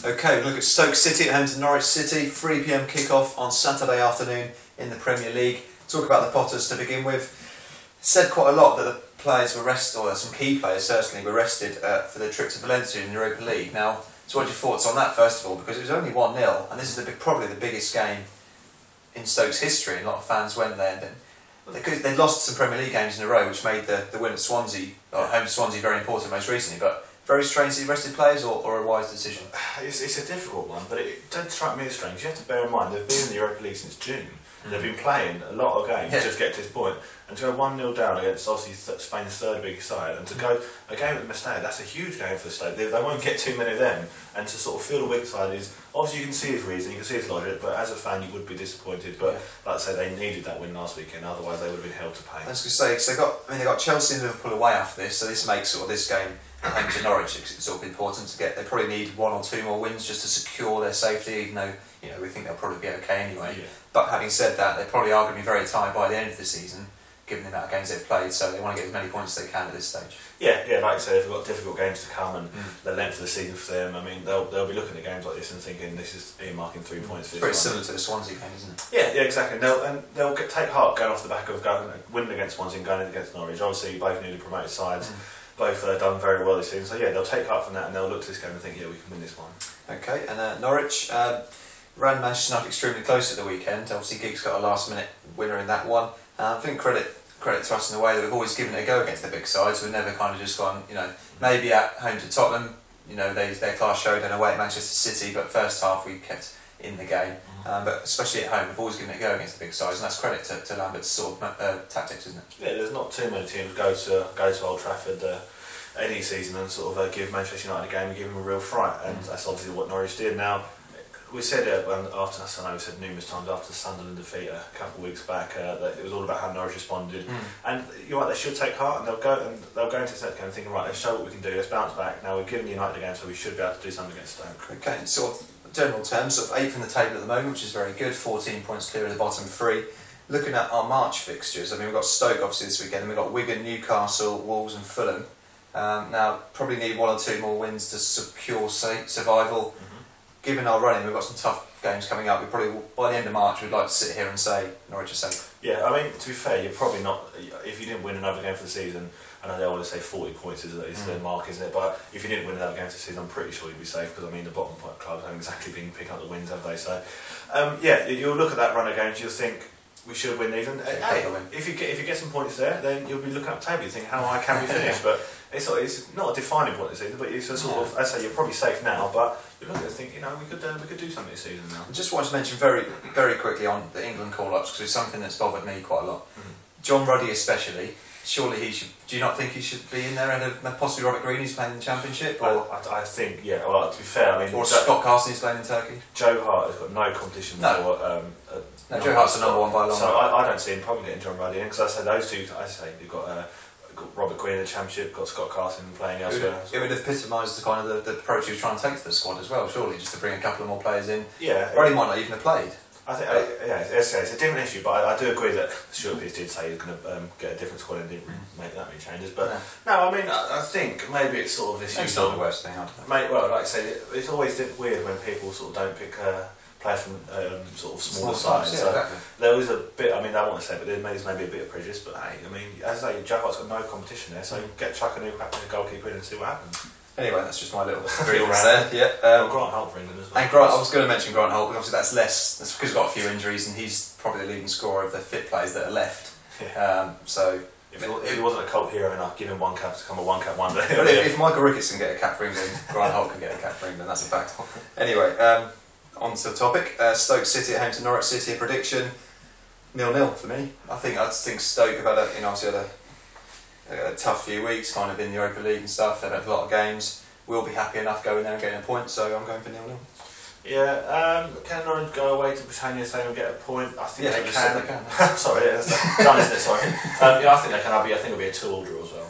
Okay, we look at Stoke City at home to Norwich City, 3 p.m. kick-off on Saturday afternoon in the Premier League. Talk about the Potters to begin with. Said quite a lot that the players were rested, or some key players certainly were rested for the trip to Valencia in the Europa League. Now, so what are your thoughts on that first of all? Because it was only 1-0, and this is probably the biggest game in Stoke's history, and a lot of fans went there. And they'd lost some Premier League games in a row, which made the win at Swansea, or home to Swansea, very important most recently. But very strange that he rested players, or a wise decision? It's a difficult one, but it don't strike me as strange. You have to bear in mind they've been in the Europa League since June. They've been playing a lot of games to just get to this point, and to go 1-0 down against obviously Spain's third biggest side, and to go a game at the Mestalla, that's a huge game for the Stoke. They won't get too many of them, and to sort of feel the weak side is obviously you can see his reason, you can see his logic, but as a fan you would be disappointed. But like I say, they needed that win last weekend, otherwise they would have been held to pay. I was going to say, because they got Chelsea and Liverpool away after this, so this makes sort of this game home to Norwich. It's sort of important to get. They probably need 1 or 2 more wins just to secure their safety, even though we think they'll probably be okay anyway. Yeah. But having said that, they probably are going to be very tired by the end of the season, given the amount of games they've played. So they want to get as many points as they can at this stage. Yeah, like I say, they've got difficult games to come, and the length of the season for them. I mean, they'll be looking at games like this and thinking this is earmarking 3 points. For this pretty similar to the Swansea game, isn't it? Yeah, exactly. And they'll take heart going off the back of winning against Swansea and going against Norwich. Obviously, both newly promoted sides. Both done very well this season, so they'll take heart from that and they'll look to this game and think, we can win this one. Okay, and Norwich ran Manchester United extremely close at the weekend. Obviously, Giggs got a last-minute winner in that one. I think credit to us in the way that we've always given it a go against the big sides. We've never kind of just gone, maybe at home to Tottenham, their class showed, and away at Manchester City, but first half we kept in the game. But especially at home, we've always given it a go against the big sides, and that's credit to Lambert's sort of tactics, isn't it? Yeah, there's not too many teams go to Old Trafford any season and sort of give Manchester United a game and give them a real fright, and that's obviously what Norwich did. Now, we said after, I know we said numerous times after the Sunderland defeat a couple of weeks back that it was all about how Norwich responded, and you're right, they should take heart, and they'll go into the next game thinking, right, let's show what we can do, let's bounce back. Now we've given United a game, so we should be able to do something against Stoke. Okay, sort of general terms, sort of 8th in the table at the moment, which is very good, 14 points clear of the bottom 3. Looking at our March fixtures, I mean, we've got Stoke obviously this weekend, and we've got Wigan, Newcastle, Wolves and Fulham. Now, probably need 1 or 2 more wins to secure survival. Given our running, we've got some tough games coming up. We probably, by the end of March, we'd like to sit here and say Norwich are safe. Yeah, I mean, to be fair, you're probably not. If you didn't win another game for the season, I know they always say 40 points is their mark, isn't it? But if you didn't win another game for the season, I'm pretty sure you'd be safe, because I mean the bottom clubs haven't exactly been picking up the wins, have they? So, you'll look at that run of games, you'll think we should win these. And if you get some points there, then you'll be looking up the table. You think, how high can we finish? But it's not a defining point this season, but it's a sort of, I say, you're probably safe now, but you're looking at thinking, we could do something this season now. I just want to mention very, very quickly on the England call-ups, because it's something that's bothered me quite a lot. John Ruddy especially, surely he should. Do you not think he should be in there ahead of possibly Robert Green, who's playing in the Championship? Or I think, well, to be fair, I mean, or Scott Carson, who's playing in Turkey. Joe Hart has got no competition for. No, Joe Hart's the number 1 by a long way. So I don't see him probably getting John Ruddy in, because I say those two. You've got Robert Green in the Championship, got Scott Carson playing elsewhere. It would epitomise the kind of the approach he was trying to take to the squad as well, surely, just to bring a couple of more players in. Yeah. Or he might not even have played. I think, it's a different issue, but I do agree that Stuart Pearce did say he was going to get a different squad and didn't make that many changes. But no, I mean, I think maybe it's sort of this. It's not the worst thing, well, like I say, it's always weird when people sort of don't pick players from sort of smaller sides. So exactly. There was a bit. I mean, I want to say, but there's maybe a bit of prejudice. But hey, I mean, as I say, Joe Hart's got no competition there, so chuck a new goalkeeper in and see what happens. Anyway, that's just my little grievance there. Yeah. Grant Holt for England as well. And Grant, I was going to mention Grant Holt, but obviously that's less. That's because he's got a few injuries, and he's probably the leading scorer of the fit players that are left. Yeah. So if he wasn't a cult hero enough, give him 1 cap to come a 1 cap one day. But if Michael Ricketts can get a cap for England, Grant Holt can get a cap for England. That's a fact. Anyway, on to the topic. Stoke City at home to Norwich City. A prediction 0-0 for me. I think Stoke have had obviously had a tough few weeks, kind of in the Europa League and stuff. They've had a lot of games. We'll be happy enough going there and getting a point, so I'm going for 0-0. Yeah, can Norwich go away to Britannia saying they'll get a point? I think they can. They can. Sorry, that's done, isn't it? Sorry. I think they can. I think it'll be a 2-2 draw as well.